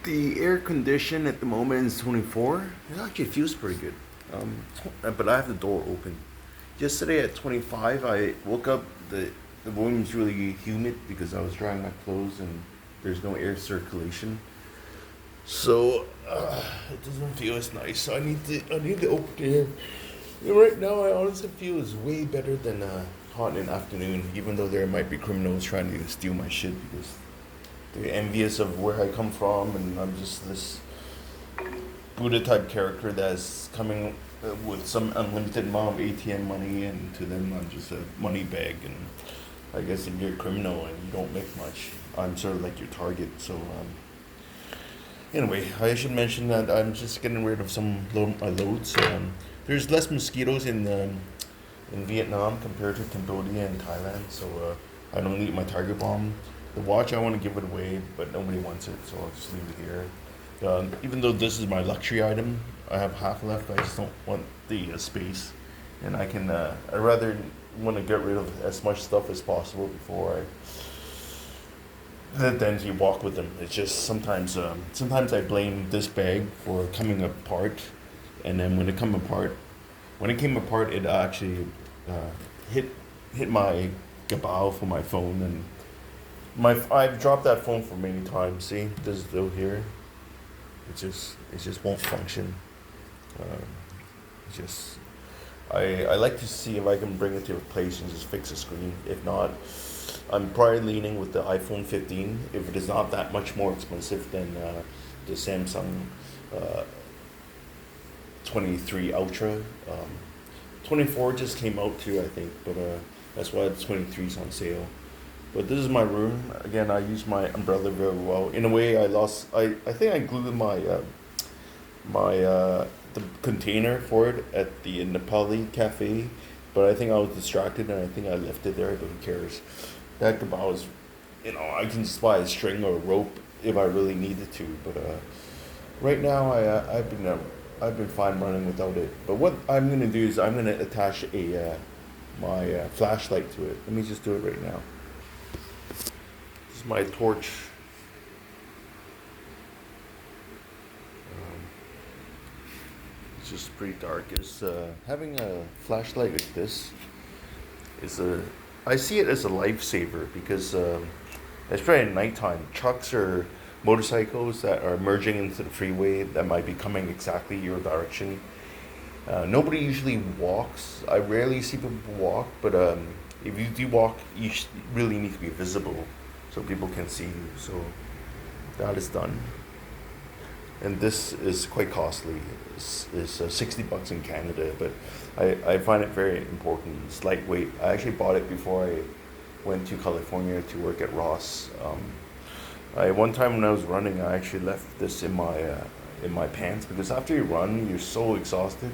The air condition at the moment is 24. It actually feels pretty good. But I have the door open. Yesterday at 25, I woke up. The room's really humid because I was drying my clothes and there's no air circulation. So it doesn't feel as nice. So I need to open the air. And right now, I honestly feel it's way better than hot in the afternoon. Even though there might be criminals trying to steal my shit because they're envious of where I come from, and I'm just this Buddha type character that's coming with some unlimited amount of ATM money, and to them I'm just a money bag. And I guess if you're a criminal and you don't make much, I'm sort of like your target. So anyway, I should mention that I'm just getting rid of some my loads. There's less mosquitoes in Vietnam compared to Cambodia and Thailand, so I don't need my target bomb. The watch, I want to give it away, but nobody wants it, so I'll just leave it here. Even though this is my luxury item, I have half left. I just don't want the space, and I rather want to get rid of as much stuff as possible before then you walk with them. It's just sometimes I blame this bag for coming apart, and then when it came apart, it actually uh, hit my gabao for my phone, and I've dropped that phone for many times. See, this though here, it just won't function. Um, it's just I like to see if I can bring it to a place and just fix the screen. If not, I'm probably leaning with the iPhone 15 if it is not that much more expensive than the Samsung uh, 23 Ultra. 24 just came out too, I think, but that's why the 23 is on sale. But this is my room. Again, I use my umbrella very well. In a way, I think I glued my the container for it at the Nepali cafe, but I think I was distracted and I think I left it there. But who cares? That kebab is, I can just buy a string or a rope if I really needed to. But right now, I've been fine running without it. But what I'm gonna do is I'm gonna attach a my flashlight to it. Let me just do it right now. This is my torch. Um, it's just pretty dark. It's having a flashlight like this is a I see it as a lifesaver because especially at nighttime, trucks or motorcycles that are merging into the freeway that might be coming exactly your direction. Nobody usually walks. I rarely see people walk, but if you do walk, really need to be visible so people can see you. So that is done. And this is quite costly. It's $60 in Canada, but I find it very important. It's lightweight. I actually bought it before I went to California to work at Ross. One time when I was running, I actually left this in my pants because after you run, you're so exhausted.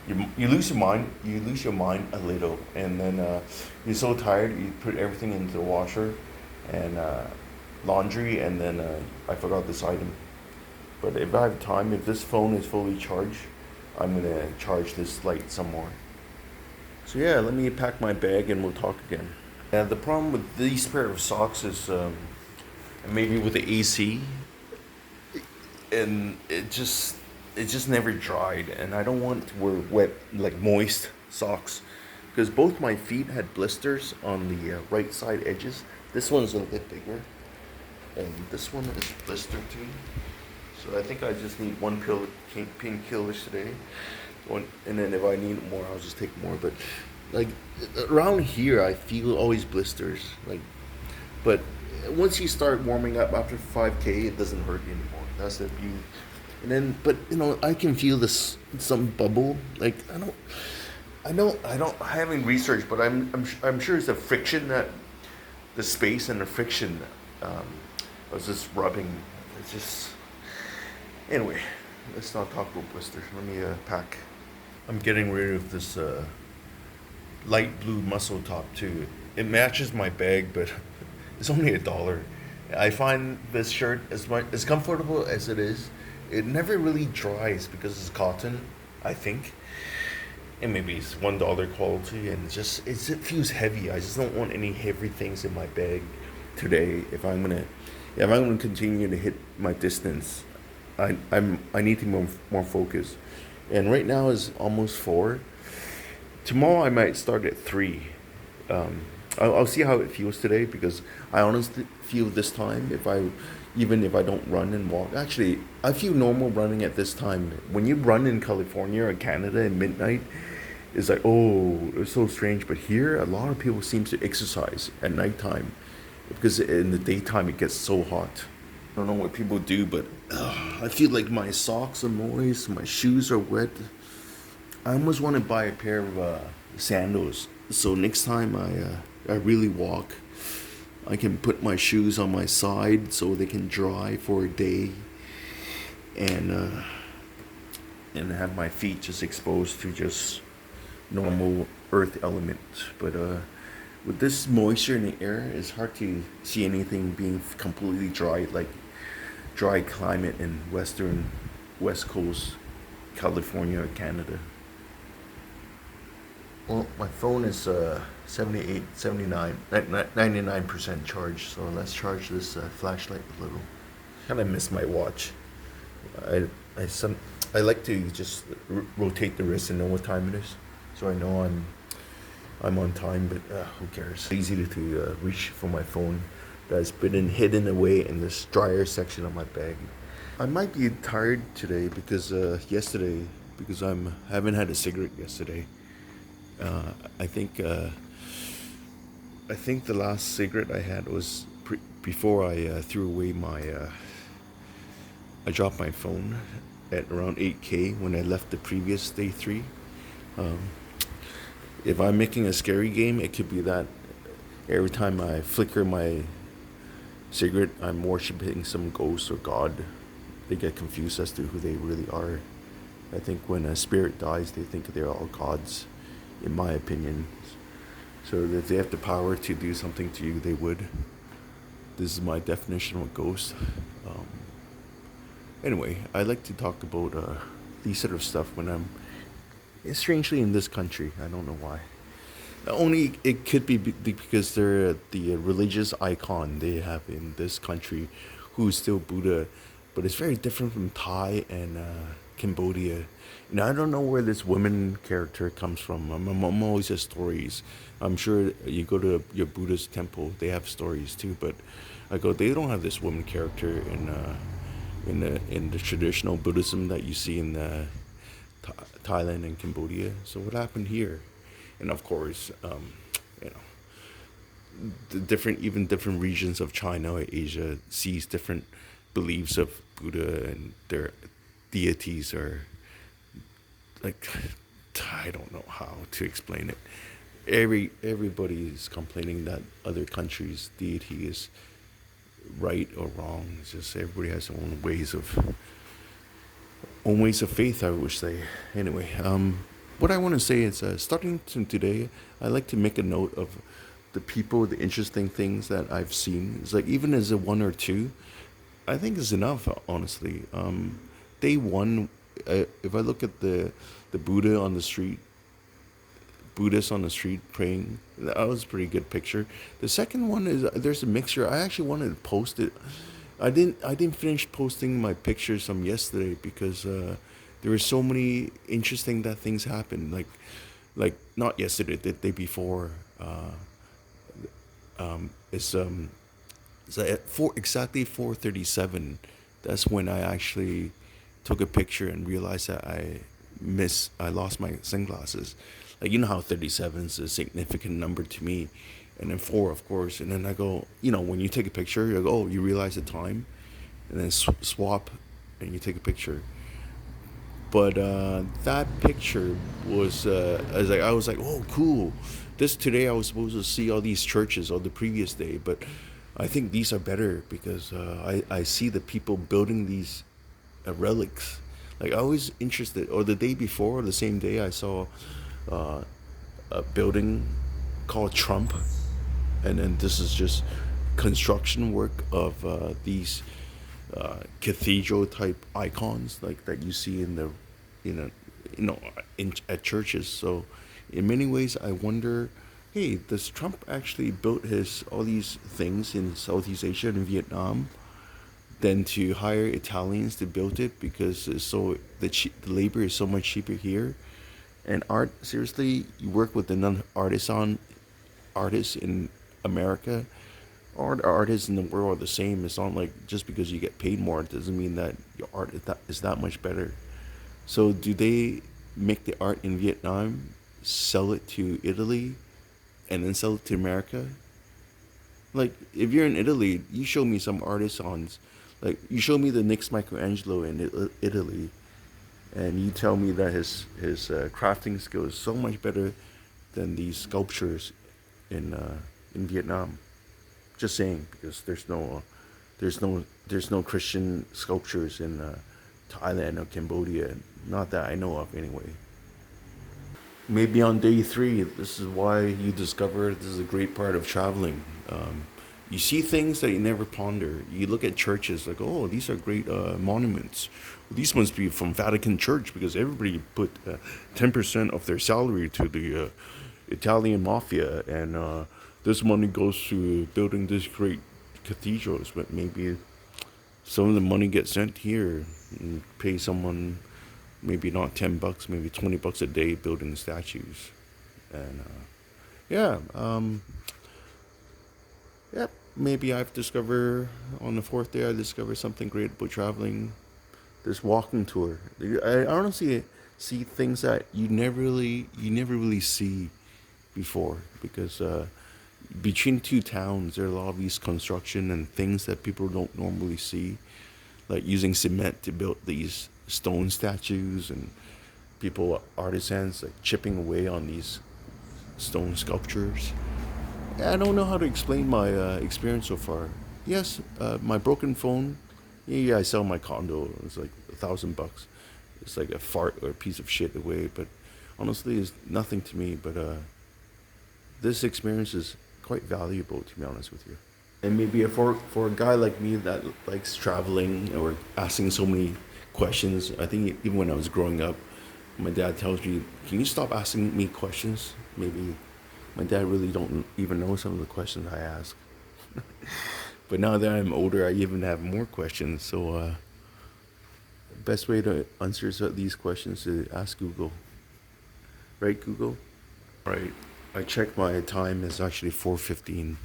You lose your mind. You lose your mind a little, and then you're so tired. You put everything into the washer and laundry, and then I forgot this item. But if I have time, if this phone is fully charged, I'm gonna charge this light some more. So yeah, let me pack my bag and we'll talk again. The problem with these pair of socks is maybe with the AC, and it just never dried, and I don't want to wear wet like moist socks because both my feet had blisters on the right side edges. This one's a little bit bigger, and this one is blistered too. So I think I just need one painkiller today. And then if I need more, I'll just take more. But like around here, I feel always blisters. But once you start warming up after 5K, it doesn't hurt anymore. That's the beauty. And then, but I can feel this some bubble. Like I haven't researched, but I'm sure it's the friction that the space and the friction was just rubbing. It's just anyway. Let's not talk about blisters. Let me pack. I'm getting rid of this light blue muscle top too. It matches my bag, but it's only $1. I find this shirt as comfortable as it is. It never really dries because it's cotton, I think, and maybe it's $1 quality, and it feels heavy. I just don't want any heavy things in my bag today. If I'm gonna continue to hit my distance, I need to be more focused. And right now is almost 4. Tomorrow I might start at 3. I'll see how it feels today because I honestly feel this time if I even if I don't run and walk. Actually, I feel normal running at this time. When you run in California or Canada at midnight, it's like, oh, it's so strange. But here, a lot of people seem to exercise at nighttime because in the daytime it gets so hot. I don't know what people do, but I feel like my socks are moist, my shoes are wet. I almost want to buy a pair of sandals. So next time I really walk, I can put my shoes on my side so they can dry for a day, and uh, and have my feet just exposed to just normal earth element. But with this moisture in the air, it's hard to see anything being completely dry, like dry climate in west coast California or Canada. Well, my phone is 78, 79, 99% charged. So let's charge this flashlight a little. Kind of miss my watch. I I some I like to just rotate the wrist and know what time it is, so I know I'm on time. But who cares? It's easy to reach for my phone that's been hidden away in this dryer section of my bag. I might be tired today because yesterday because I'm haven't had a cigarette yesterday. Uh, I think uh, I think the last cigarette I had was before I threw away my. I dropped my phone at around 8K when I left the previous day 3. Um, if I'm making a scary game, it could be that every time I flicker my cigarette, I'm worshiping some ghost or god. They get confused as to who they really are. I think when a spirit dies, they think they're all gods, in my opinion. So if they have the power to do something to you, they would. This is my definition of a ghost. Um, anyway, I like to talk about these sort of stuff when I'm strangely in this country. I don't know why. Only it could be because they're the religious icon they have in this country, who's still Buddha, but it's very different from Thai and Cambodia. I don't know where this woman character comes from. I'm always has stories. I'm sure you go to your Buddhist temple, they have stories too. But I go, they don't have this woman character in the traditional Buddhism that you see in Thailand and Cambodia. So what happened here? And of course, you know, the different regions of China or Asia sees different beliefs of Buddha, and their deities are like, I don't know how to explain it. Everybody is complaining that other countries' deity is right or wrong. It's just everybody has their own ways of faith, I would say. Anyway, what I want to say is, starting from today, I like to make a note of the people, the interesting things that I've seen. It's like even as a one or two, I think is enough. Honestly, day one, if I look at the Buddha on the street, Buddhists on the street praying, that was a pretty good picture. The second one is there's a mixture. I actually wanted to post it. I didn't finish posting my pictures from yesterday because there were so many interesting that things happened. Like not yesterday, the day before. It's so at exactly 4:37. That's when I actually took a picture and realized that I lost my sunglasses. Like, you know how 37 is a significant number to me, and then 4, of course. And then I go, when you take a picture, you go, oh, you realize the time, and then swap, and you take a picture. But that picture was, I was like, oh, cool. This today I was supposed to see all these churches on the previous day, but I think these are better because I see the people building these relics. Like, I was interested, or the day before, or the same day, I saw uh, a building called Trump, and then this is just construction work of these cathedral type icons like that you see in the you know at churches. So in many ways I wonder, hey, does Trump actually build his all these things in Southeast Asia and Vietnam than to hire Italians to build it because the labor is so much cheaper here. And art, seriously, you work with the artists in America. All the artists in the world are the same. It's not like just because you get paid more, it doesn't mean that your art is that much better. So do they make the art in Vietnam, sell it to Italy, and then sell it to America? Like if you're in Italy, you show me some artisans, like you show me the next Michelangelo in Italy, and you tell me that his crafting skill is so much better than these sculptures in Vietnam. Just saying because there's no Christian sculptures in Thailand or Cambodia, not that I know of anyway. Maybe on day three, this is why you discover this is a great part of traveling. You see things that you never ponder. You look at churches like, oh, these are great monuments. These must be from Vatican Church because everybody put 10% of their salary to the Italian mafia, and this money goes to building these great cathedrals. But maybe some of the money gets sent here and pay someone maybe not $10, maybe $20 a day building statues. And yeah, yeah, maybe I've discovered on the fourth day I discovered something great about traveling. This walking tour. I honestly see things that you never really see before because between two towns there are a lot of these construction and things that people don't normally see, like using cement to build these stone statues and people artisans like chipping away on these stone sculptures. I don't know how to explain my experience so far. Yes, my broken phone. Yeah, I sell my condo. It's like $1,000. It's like a fart or a piece of shit away. But honestly, it's nothing to me. But this experience is quite valuable, to be honest with you. And maybe for a guy like me that likes traveling or asking so many questions, I think even when I was growing up, my dad tells me, "Can you stop asking me questions?" Maybe my dad really don't even know some of the questions I ask. But now that I'm older, I even have more questions. So, best way to answer these questions is ask Google. Right, Google? Right. I checked my time. It's actually 4:15.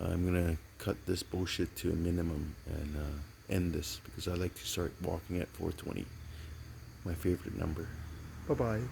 I'm gonna cut this bullshit to a minimum and end this because I like to start walking at 4:20. My favorite number. Bye bye.